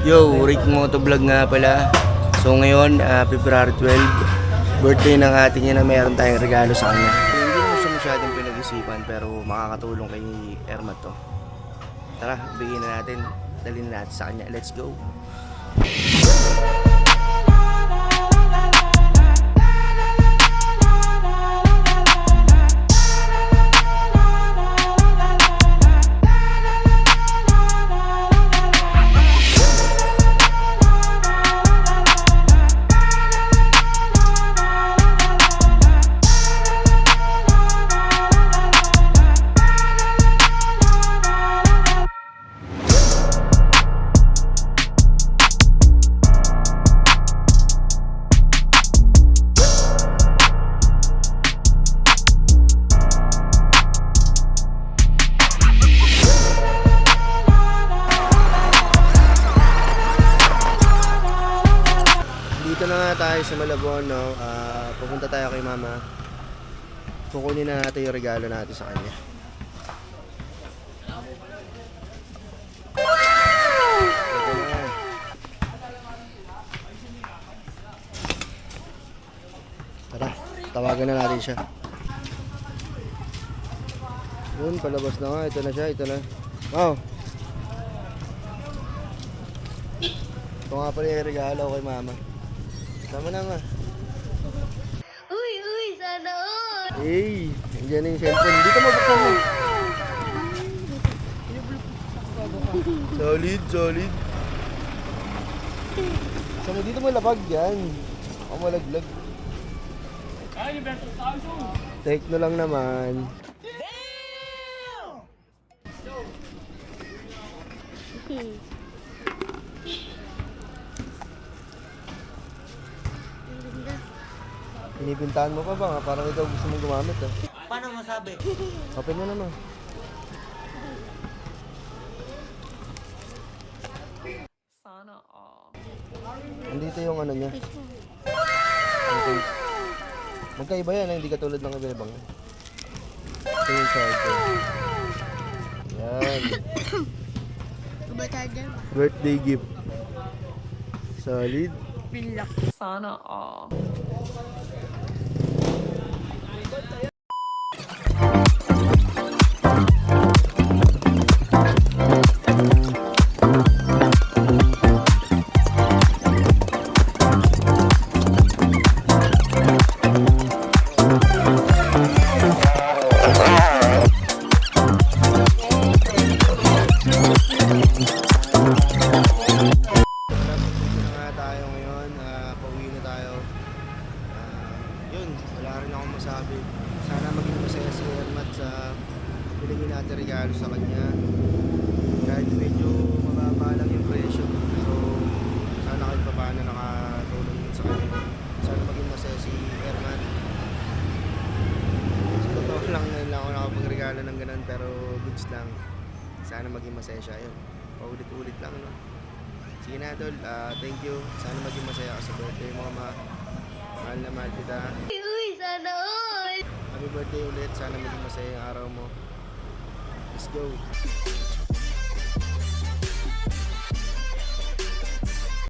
Yo, Rick Motovlog nga pala. So ngayon, February 12, birthday ng ating na meron tayong regalo sa kanya. Hindi naman siya masyadong pinag-isipan pero makakatulong kay Ermat to. Tara, bigyan na natin, dalhin na natin sa kanya. Let's go! Dito na nga tayo sa Malabon, no? Pupunta tayo kay mama. Kukunin na natin yung regalo natin sa kanya. Ito na. Tara, tawagan na natin siya. Yun, palabas na nga. Ito na siya, ito na. Wow! Ito nga pala yung regalo kay mama. Tama na nga. Uy, sana all! Hey, nandiyan na yung cellphone. Dito mabuksan mo. Solid. Sana dito mo lapag yan. Ako malaglag. Take no lang naman. Pinipintahan mo pa ba nga? Parang ikaw gusto mong gumamit ah. Paano masabi? Open mo naman. Sana all. Andito yung ano niya. Okay. Magkaiba yan, hindi katulad ng iba-ibang. Ito yung charger. Yan. Charger. Birthday gift. Solid. Sana all. Masabi. Sana maging masaya si Ermat sa binigyan natin regalo sa kanya. Kahit medyo mababa lang yung presyo, pero sana kahit pa paano nakatulong din sa kanya. Sana maging masaya si Ermat. Sa totoo lang ngayon lang ako nakapagregalo ng ganun, pero goods lang. Sana maging masaya siya. Yun, paulit-ulit lang, no? Sige na, Dol. Thank you. Sana maging masaya ka sa birthday mo, ma. Mahal na mahal kita. Uy, sana all! Happy birthday ulit. Sana maging masaya yung araw mo. Let's go.